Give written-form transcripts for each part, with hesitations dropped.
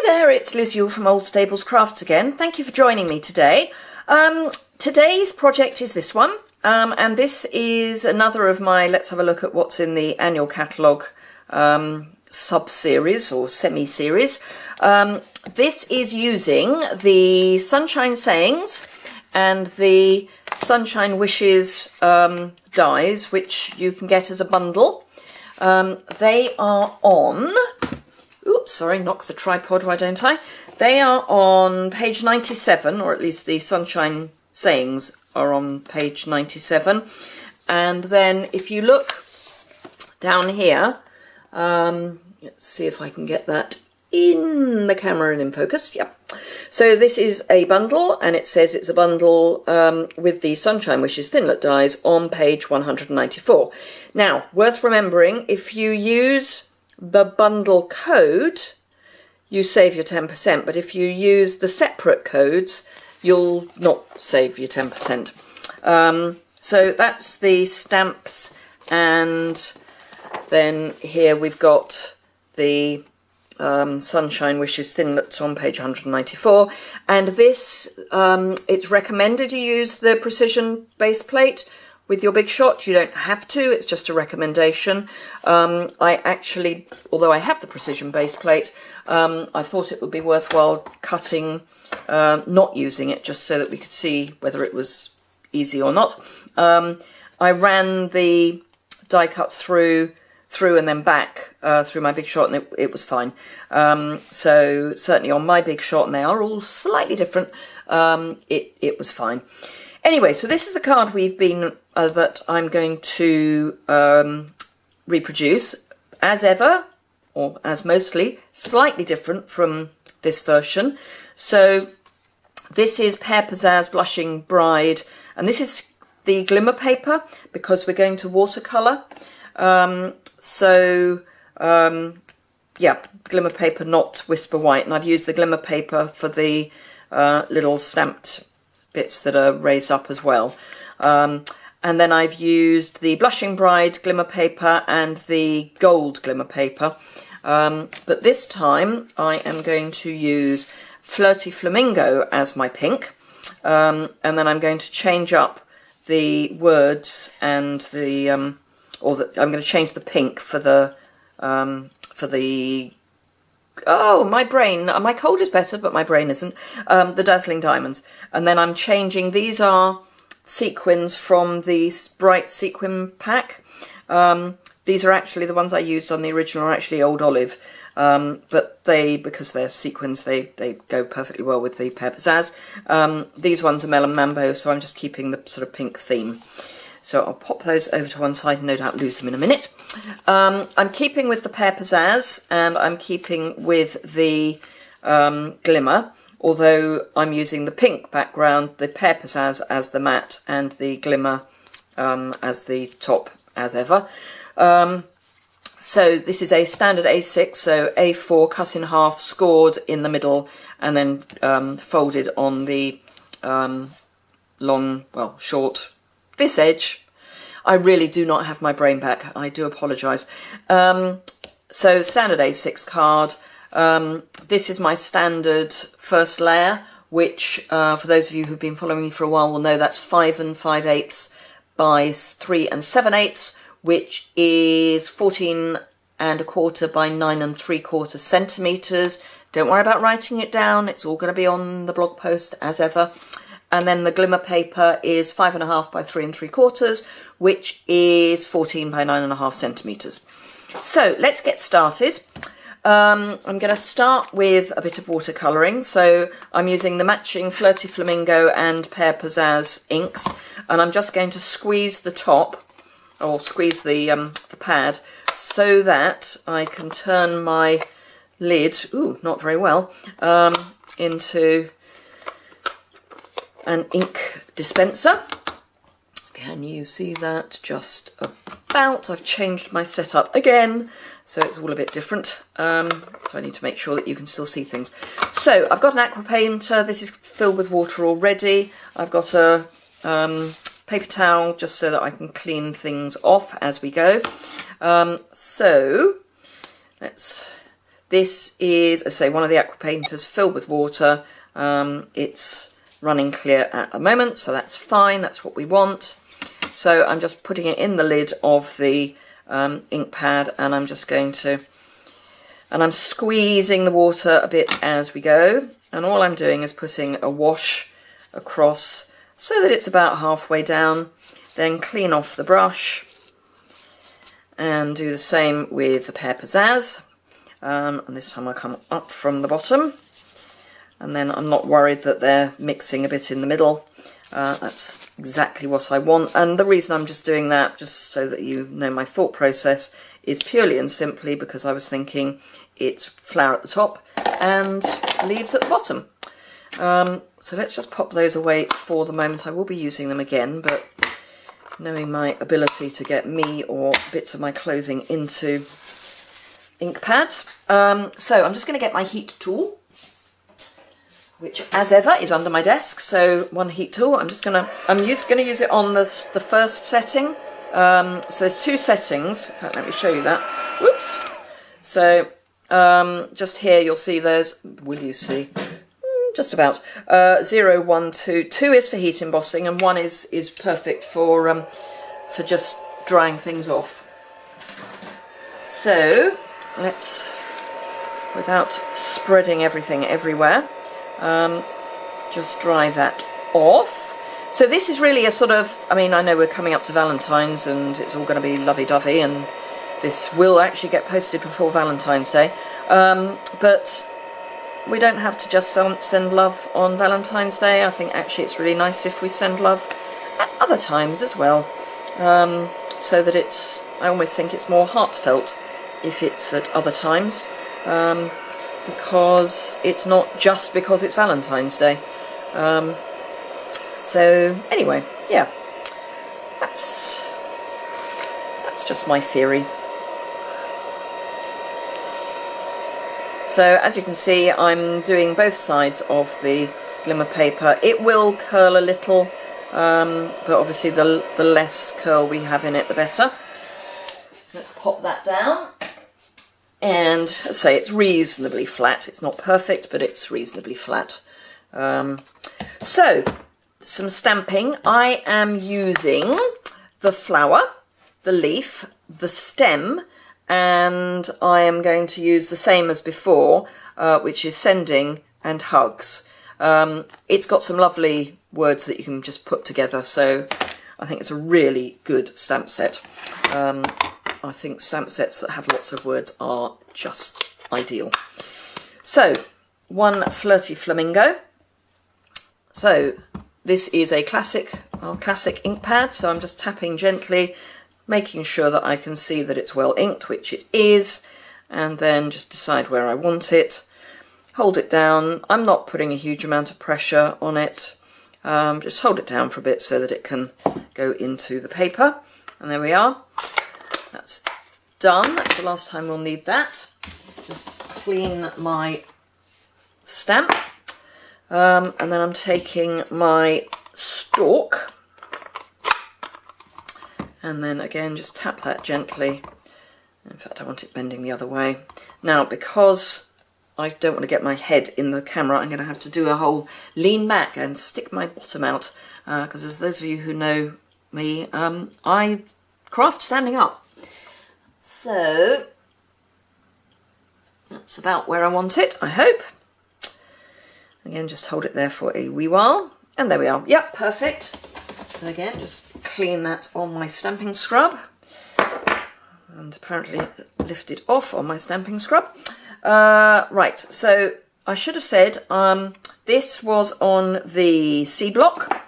Hi there, it's Liz Yule from Old Stables Crafts again. Thank you for joining me today. Today's project is this one, and this is another of my let's have a look at what's in the annual catalogue sub-series or semi-series. This is using the Sunshine Sayings and the Sunshine Wishes dies, which you can get as a bundle. They are on... Oops, sorry, knock the tripod, why don't I? They are on page 97, or at least the Sunshine Sayings are on page 97. And then if you look down here, let's see if I can get that in the camera and in focus. Yep. So this is a bundle, and it says it's a bundle with the Sunshine Wishes Thinlet dies on page 194. Now, worth remembering, if you use the bundle code, you save your 10%, but if you use the separate codes, you'll not save your 10%. So that's the stamps, and then here we've got the Sunshine Wishes Thinlets on page 194, and this, it's recommended you use the precision base plate with your big shot. You don't have to, it's just a recommendation. I actually, although I have the precision base plate, I thought it would be worthwhile cutting, not using it, just so that we could see whether it was easy or not. I ran the die cuts through and then back through my big shot, and it was fine. So certainly on my big shot, and they are all slightly different, it was fine. Anyway, so this is the card we've been, that I'm going to reproduce, as ever, or as mostly, slightly different from this version. So this is Pear Pizzazz Blushing Bride, and this is the glimmer paper, because we're going to watercolour. Yeah, glimmer paper, not Whisper White, and I've used the glimmer paper for the little stamped bits that are raised up as well. And then I've used the Blushing Bride glimmer paper and the gold glimmer paper. But this time I am going to use Flirty Flamingo as my pink. And then I'm going to change up the words and the, I'm going to change the pink for the, oh, my brain, my cold is better, but my brain isn't, the Dazzling Diamonds. And then I'm changing, these are sequins from the Bright Sequin pack. These are actually, the ones I used on the original are actually Old Olive, but they, because they're sequins, they go perfectly well with the Pear Pizzazz. These ones are Melon Mambo, so I'm just keeping the sort of pink theme. So I'll pop those over to one side and no doubt lose them in a minute. I'm keeping with the Pear Pizzazz, and I'm keeping with the glimmer, although I'm using the pink background, the Pear Pizzazz as the matte, and the glimmer as the top, as ever. So this is a standard A6, so A4 cut in half, scored in the middle, and then folded on the long, well, short, this edge. I really do not have my brain back, I do apologise. So standard A6 card. This is my standard first layer, which for those of you who've been following me for a while will know that's 5 5/8 by 3 7/8, which is 14 1/4 by 9 3/4 centimetres. Don't worry about writing it down, it's all going to be on the blog post as ever. And then the glimmer paper is 5 1/2 by 3 3/4, which is 14 by 9 1/2 centimetres. So let's get started. I'm going to start with a bit of watercolouring. So I'm using the matching Flirty Flamingo and Pear Pizzazz inks, and I'm just going to squeeze the top, or squeeze the pad, so that I can turn my lid, ooh, not very well, into an ink dispenser. Can you see that? Just about. I've changed my setup again, so it's all a bit different. So I need to make sure that you can still see things. So I've got an aqua painter. This is filled with water already. I've got a paper towel just so that I can clean things off as we go. So let's This is, as I say, one of the aqua painters filled with water. It's running clear at the moment, so that's fine, that's what we want. So I'm just putting it in the lid of the ink pad, and I'm just going to, and I'm squeezing the water a bit as we go, and all I'm doing is putting a wash across so that it's about halfway down. Then clean off the brush and do the same with the Pear Pizzazz, and this time I come up from the bottom, and then I'm not worried that they're mixing a bit in the middle. That's exactly what I want, and the reason I'm just doing that, just so that you know my thought process, is purely and simply because I was thinking it's flower at the top and leaves at the bottom. So let's just pop those away for the moment. I will be using them again, but knowing my ability to get me or bits of my clothing into ink pads. So I'm just going to get my heat tool, which as ever is under my desk. So one heat tool, I'm going to use it on the first setting. So there's two settings. In fact, let me show you that. Whoops. So just here you'll see there's, will you see? Just about 0, 1, 2. 2 is for heat embossing, and 1 is perfect for just drying things off. So let's, without spreading everything everywhere, just dry that off. So this is really a sort of, I mean, I know we're coming up to Valentine's and it's all going to be lovey-dovey, and this will actually get posted before Valentine's Day, but we don't have to just send love on Valentine's Day. I think actually it's really nice if we send love at other times as well, so that it's, I always think it's more heartfelt if it's at other times, because it's not just because it's Valentine's Day. So anyway, yeah, that's just my theory. So as you can see, I'm doing both sides of the glimmer paper. It will curl a little, but obviously the less curl we have in it, the better. So let's pop that down. And as I say, it's reasonably flat. It's not perfect, but it's reasonably flat. So, some stamping. I am using the flower, the leaf, the stem, and I am going to use the same as before, which is sending and hugs. It's got some lovely words that you can just put together, so I think it's a really good stamp set. I think stamp sets that have lots of words are just ideal. So, one Flirty Flamingo. So, this is a classic ink pad, so I'm just tapping gently, making sure that I can see that it's well inked, which it is, and then just decide where I want it. Hold it down. I'm not putting a huge amount of pressure on it. Just hold it down for a bit so that it can go into the paper. And there we are. That's done. That's the last time we'll need that. Just clean my stamp. And then I'm taking my stalk. And then again, just tap that gently. In fact, I want it bending the other way. Now, because I don't want to get my head in the camera, I'm going to have to do a whole lean back and stick my bottom out. Because as those of you who know me, I craft standing up. So, that's about where I want it, I hope. Again, just hold it there for a wee while. And there we are. Yep, perfect. So again, just clean that on my stamping scrub. And apparently lift it off on my stamping scrub. Right, so I should have said this was on the C block.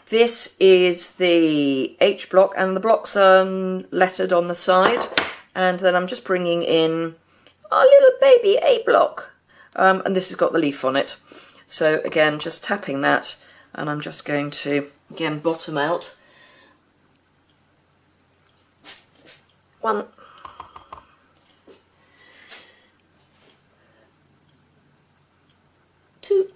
This is the H block, and the blocks are lettered on the side. And then I'm just bringing in our little baby A block. And this has got the leaf on it. So again, just tapping that, and I'm just going to, again, bottom out. 1, 2,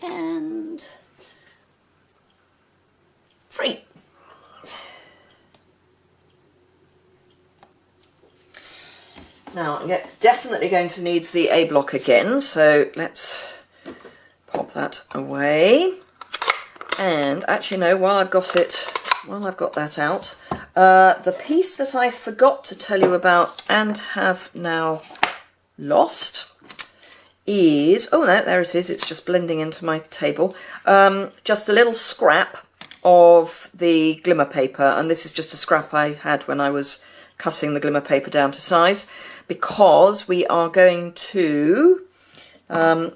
and 3. Now I'm definitely going to need the A block again, so let's pop that away. And actually no, while I've got that out, the piece that I forgot to tell you about and have now lost is, oh no, there it is, it's just blending into my table, just a little scrap of the glimmer paper, and this is just a scrap I had when I was cutting the glimmer paper down to size, because we are going to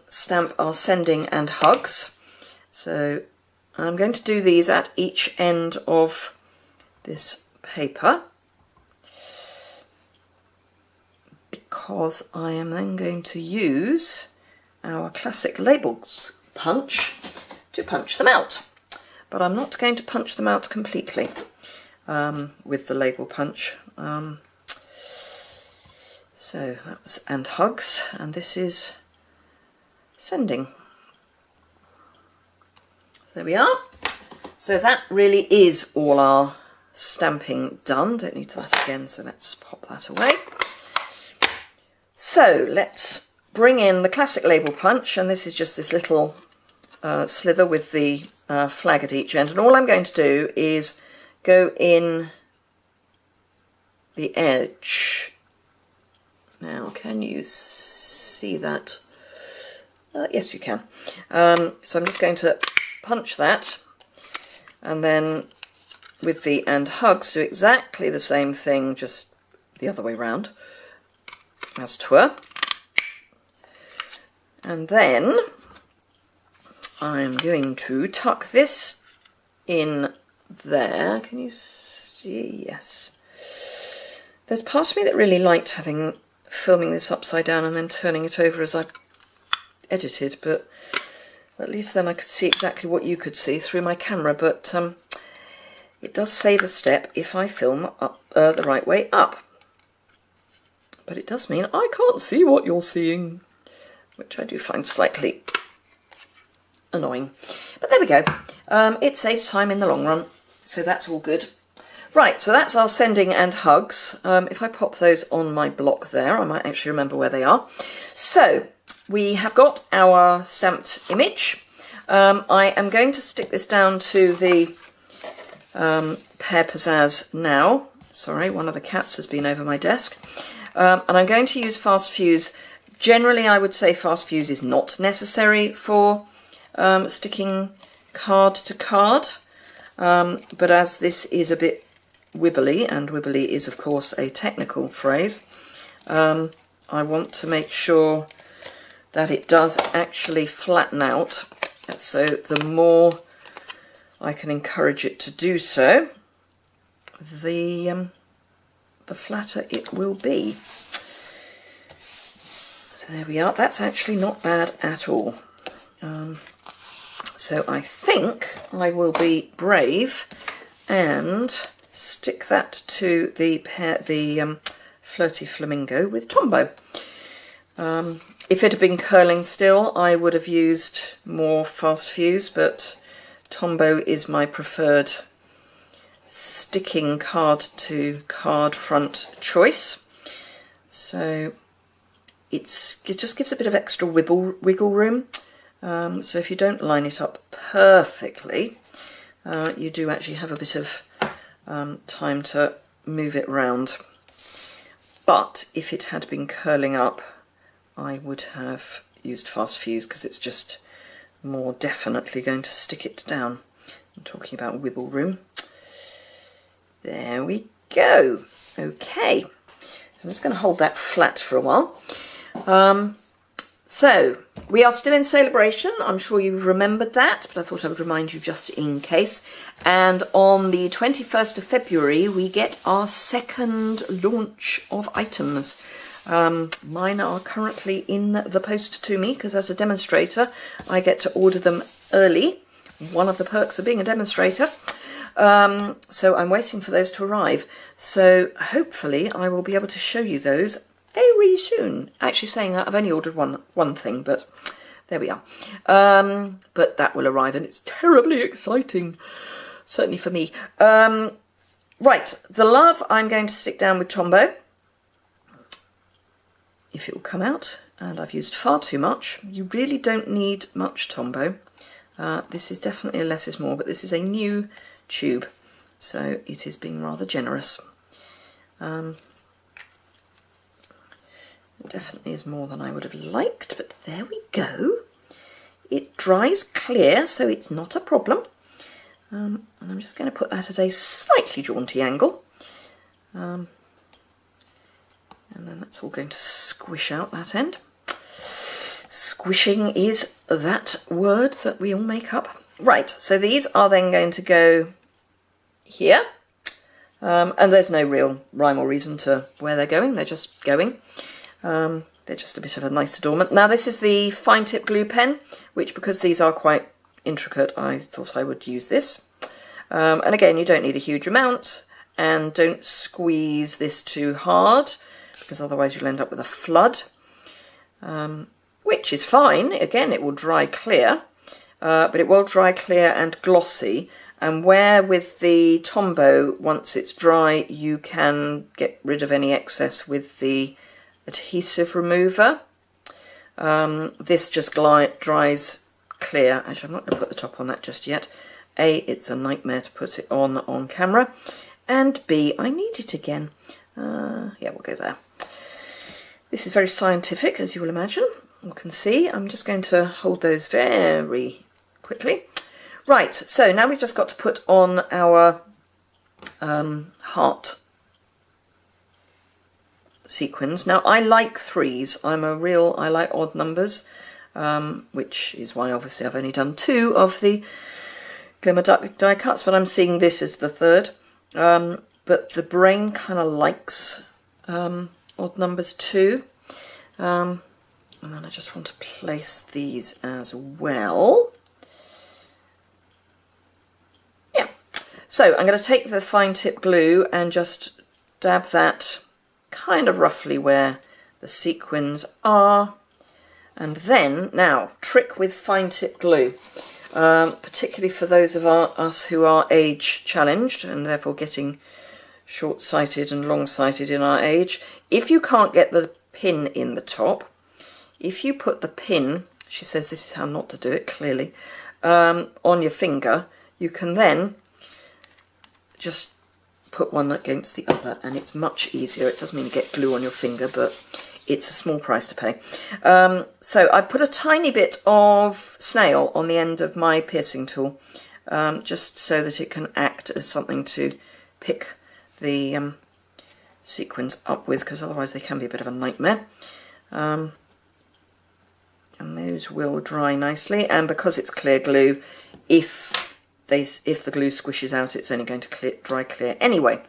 stamp our sending and hugs. So I'm going to do these at each end of this paper, because I am then going to use our classic labels punch to punch them out. But I'm not going to punch them out completely with the label punch. So that was and hugs, and this is sending. There we are. So that really is all our stamping done. Don't need that again, so let's pop that away. So let's bring in the classic label punch, and this is just this little slither with the flag at each end, and all I'm going to do is go in the edge. Now, can you see that? Yes, you can. So I'm just going to punch that, and then with the and hugs do exactly the same thing, just the other way round as 'twere. And then I'm going to tuck this in there. Can you see? Yes. There's part of me that really liked filming this upside down and then turning it over as I edited, but at least then I could see exactly what you could see through my camera. But it does save a step if I film up the right way up. But it does mean I can't see what you're seeing, which I do find slightly annoying. But there we go. It saves time in the long run, so that's all good. Right, so that's our sending and hugs. If I pop those on my block there, I might actually remember where they are. So we have got our stamped image. I am going to stick this down to the Pear Pizzazz now. Sorry, one of the cats has been over my desk. And I'm going to use fast fuse. Generally, I would say fast fuse is not necessary for sticking card to card. But as this is a bit wibbly, and wibbly is of course a technical phrase, I want to make sure that it does actually flatten out. So the more I can encourage it to do so, the flatter it will be. So there we are. That's actually not bad at all. So I think I will be brave and stick that to the Flirty Flamingo with Tombow. If it had been curling still, I would have used more fast fuse, but Tombow is my preferred sticking card to card front choice. So it just gives a bit of extra wiggle room. So if you don't line it up perfectly, you do actually have a bit of time to move it round. But if it had been curling up, I would have used fast fuse, because it's just more definitely going to stick it down. I'm talking about wiggle room. There we go. Okay, so I'm just going to hold that flat for a while. So we are still in Celebration. I'm sure you've remembered that, but I thought I would remind you just in case. And on the 21st of February, we get our second launch of items. Mine are currently in the post to me, because as a demonstrator, I get to order them early. One of the perks of being a demonstrator. So I'm waiting for those to arrive. So hopefully I will be able to show you those very soon. Actually, saying that, I've only ordered one thing, but there we are. But that will arrive, and it's terribly exciting, certainly for me. Right, the love I'm going to stick down with Tombow. if it will come out, and I've used far too much. You really don't need much Tombow. This is definitely a less is more, but this is a new tube, so it is being rather generous. It definitely is more than I would have liked, but there we go. It dries clear, so it's not a problem. And I'm just going to put that at a slightly jaunty angle. And then that's all going to squish out that end. Squishing is that word that we all make up. Right, so these are then going to go here. And there's no real rhyme or reason to where they're going, they're just going. They're just a bit of a nice adornment. Now this is the fine tip glue pen, which because these are quite intricate, I thought I would use this. And again, you don't need a huge amount, and don't squeeze this too hard, because otherwise you'll end up with a flood. Which is fine. Again, it will dry clear, but it will dry clear and glossy. And where with the Tombow, once it's dry, you can get rid of any excess with the adhesive remover. This just dries clear. Actually, I'm not going to put the top on that just yet. A, it's a nightmare to put it on camera. And B, I need it again. Yeah, we'll go there. This is very scientific, as you will imagine. You can see I'm just going to hold those very quickly. Right, so now we've just got to put on our heart sequins. Now I like threes. I like odd numbers, which is why obviously I've only done 2 of the Glimmer die cuts, but I'm seeing this as the 3rd. But the brain kind of likes odd numbers too. And then I just want to place these as well. Yeah, so I'm going to take the fine tip glue and just dab that kind of roughly where the sequins are. And then, now, trick with fine tip glue, particularly for those of us who are age challenged and therefore getting short-sighted and long-sighted in our age. If you can't get the pin in the top, if you put the pin, she says this is how not to do it, clearly, on your finger, you can then just put one against the other, and it's much easier. It does mean you get glue on your finger, but it's a small price to pay. So I've put a tiny bit of snail on the end of my piercing tool, just so that it can act as something to pick the sequins up with, because otherwise they can be a bit of a nightmare. And those will dry nicely, and because it's clear glue, if the glue squishes out, it's only going to dry clear anyway.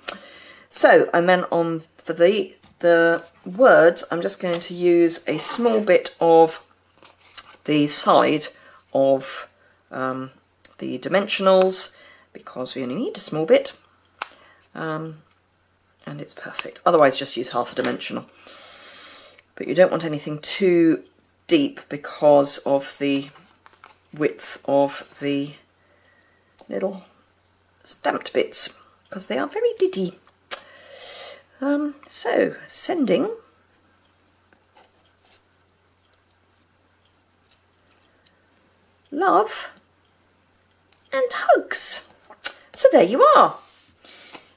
So, and then on for the words, I'm just going to use a small bit of the side of the dimensionals, because we only need a small bit, and it's perfect. Otherwise just use half a dimensional, but you don't want anything too deep because of the width of the little stamped bits, because they are very diddy. So, sending love and hugs. So there you are.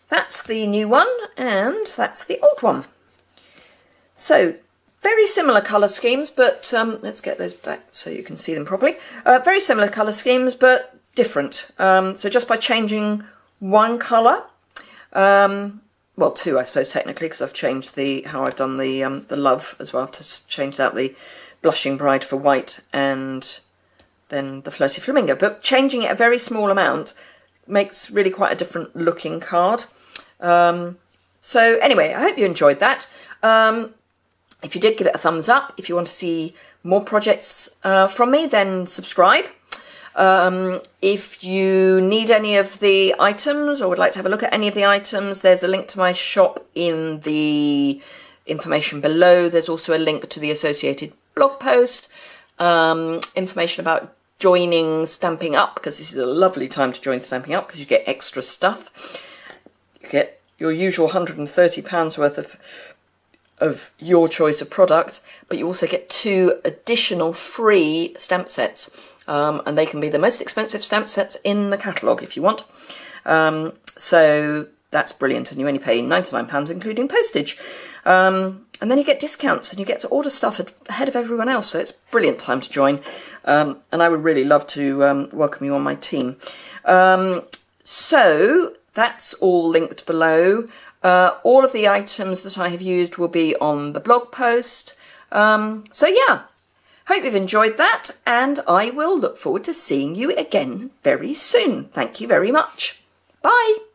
That's the new one, and that's the old one. So, very similar colour schemes, but let's get those back so you can see them properly. Very similar colour schemes, but different. So just by changing one colour, well, 2 I suppose technically, because I've changed how I've done the love as well. I've just changed out the Blushing Bride for white and then the Flirty Flamingo. But changing it a very small amount makes really quite a different looking card. So anyway, I hope you enjoyed that. If you did, give it a thumbs up. If you want to see more projects from me, then subscribe. If you need any of the items or would like to have a look at any of the items, there's a link to my shop in the information below. There's also a link to the associated blog post, information about joining Stampin' Up, because this is a lovely time to join Stampin' Up because you get extra stuff. You get your usual £130 worth of of your choice of product, but you also get 2 additional free stamp sets, and they can be the most expensive stamp sets in the catalogue if you want. So that's brilliant, and you only pay £99 including postage. And then you get discounts and you get to order stuff ahead of everyone else, so it's a brilliant time to join. And I would really love to welcome you on my team. So that's all linked below. All of the items that I have used will be on the blog post. So yeah, hope you've enjoyed that, and I will look forward to seeing you again very soon. Thank you very much. Bye.